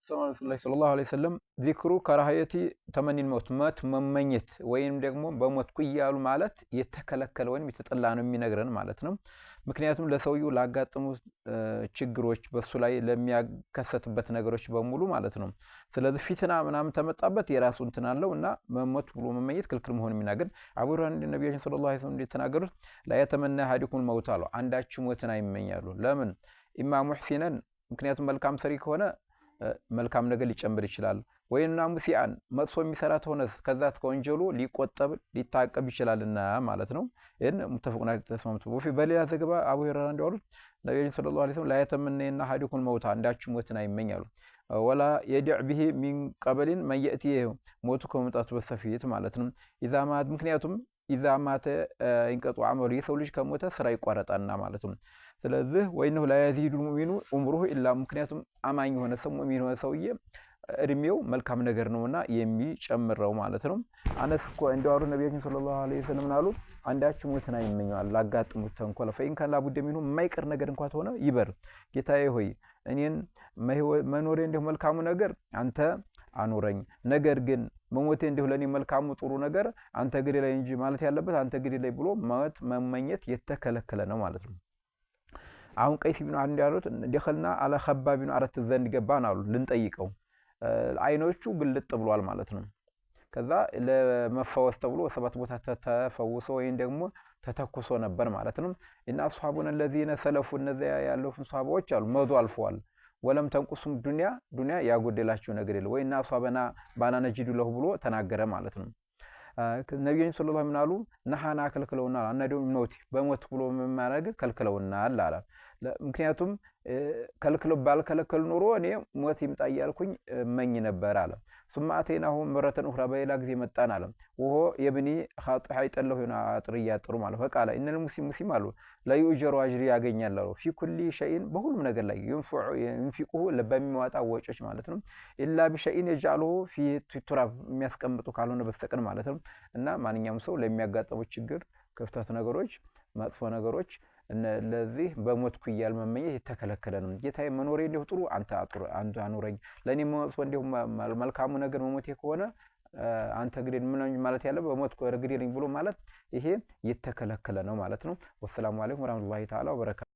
ሰለላሁ ዐለይሂ ወሰለም ዚክሩ ከራህየቲ ተመኒል መውት መመኘት ወይም ደግሞ በሞትኩ እያሉ ማለት የተከለከለ ወይም የተጠላ ነው የሚነግረን ማለት ነው። ምክንያቱም ለሰውየው ላጋጠሙ ችግሮች በሱ ላይ ለሚያከሰትበት ነገሮች በሙሉ ማለት ነው። ስለዚህ ፊትና ምናምን ተመጣበት የራሱ እንትን አለውና መሞት ብሎ መመኘት ክልክል መሆን የሚናገር አቡ ሁረይራ ነብያችን ሰለላሁ ዐለይሂ ወሰለም እንደተናገሩት ላ የተመና ሐዲኩም መውት አሉ አንዳችሁ ሞትን አይመኛሉ። ለምን ኢማ ሙህሲነን ምክንያቱም መልካም ሰሪ ከሆነ መልካም ነገር ሊጨምር ይችላል። ወይና ሙሲአን መጥፎ የሚሰራ ተሆነስ ከዛ ከወንጀሉ ሊቆጠብ ሊታቀብ ይችላልና ማለት ነው። ይሄን ሙተፈቁና ተስማምቱ ወፊ በሌላ ዘገባ አቡ ሁረይራ እንደወሩት ነብዩ ሰለላሁ ዐለይሂ ወሰለም ላ የተመነና ሐዲኩም መውት አንዳችሁ ሞትን አይመኛሉ። ወላ የድዕ ቢሂ ሚን ቀበሊን መየቲ ሞቱ ከመምጣቱ በፊት ማለት ነው። ኢዛ ማት ምክንያቱም ኢዛ ማተ ይንቀጡ አመሉ የሰው ልጅ ከሞተ ስራ ይቋረጣልና ማለት ነው። ስለዚህ ወይነሁ ላ የዚዱ ሙእሚኑ ዑምሩሁ ኢላ ምክንያቱም አማኝ የሆነ ሰው ሙእሚን የሆነ ሰውዬ እድሜው መልካም ነገር ነውና የሚጨምረው ማለት ነው። አነስ እኮ እንደዋሩ ነብያችን ሰለላሁ ዐለይሂ ወሰለም አሉ አንዳችሁ ሞትን አይመኛል ላጋጥሙት ተንኮል ፈኢን ካን ላቡደ ሚኑ የማይቀር ነገር እንኳን ሆነ ይበር ጌታዬ ሆይ እኔን መኖሬ እንደው መልካሙ ነገር አንተ አኑረኝ፣ ነገር ግን መሞቴ እንደው ለኔ መልካሙ ጥሩ ነገር አንተ ግዴ ላይ እንጂ ማለት ያለበት አንተ ግዴ ላይ ብሎ ሞት መመኘት የተከለከለ ነው ማለት ነው። አሁን ቀይስ ኢብኑ አን እንዳሉት ደኸልና አለ ኸባብ ኢብኑ አረት ዘንድ ገባን አሉ ልንጠይቀው አይኖቹ ግልጥ ብሏል ማለት ነው። ከዛ ለመፈወስ ተብሎ ሰባት ቦታ ተፈውሶ ወይን ደግሞ ተተኩሶ ነበር ማለት ነው። እና ሱሐቡን الذين سلفوا እነዚያ ያለፉ ሱሐቦች አሉ መዱ አልፈዋል። ወለም ተንቁሱም ዱንያ ያጎደላቸው ነገር የለ ወይና ሷበና ባና ነጂዱ ለሁ ብሎ ተናገረ ማለት ነው። ነብዩ ሰለላሁ ዐለይሂ ወሰለም ነሃና ከልክለውናል አናደው ሞት በሞት ብሎ መማረግ ከልክለውናል አለ። ምክንያቱም ከልክለው ባልከለከል ኑሮ እኔ ሞት ይምጣ ያልኩኝ መኝ ነበር አለ። ثم اتيناه مره اخرى በሌላ ጊዜ መጣን አለ። ወሆ የብኒ ኻጢህ አይጠለው ሆነ አጥርያ ጥሩ ማለት ፈቃለ ኢነል ሙስሊም አሉ ላይ ኡጀሩ አጅሪ ያገኛል አሉ ፊ ኩሊ ሸይን በሁሉም ነገር ላይ ይንፊቁሁ ለበሚዋጣ ወጮች ማለት ነው። ኢላ ቢሸይን ይጃሉ ፊ ቱራብ የሚያስቀምጡ ካልሆነ በስተቀር ማለት ነው። እና ማንኛውም ሰው ለሚያጋጥመው ችግር ክፍተት ነገሮች መጥፎ ነገሮች ለዚህ በሞትኩ ይያል መመኘት የተከለከለ ነው። ጌታዬ መኖሬ እንደው ጥሩ አንተ አኑረኝ ለኔ መጥፎ እንደው መልካሙ ነገር መሞቴ ከሆነ አንተ ግዴ ምን ማለት ያለው በሞትኩ ግዴ ነኝ ብሎ ማለት ይሄ የተከለከለ ነው ማለት ነው። ወሰላሙ አለይኩም ወራህመቱላሂ ተዓላ ወበረካቱ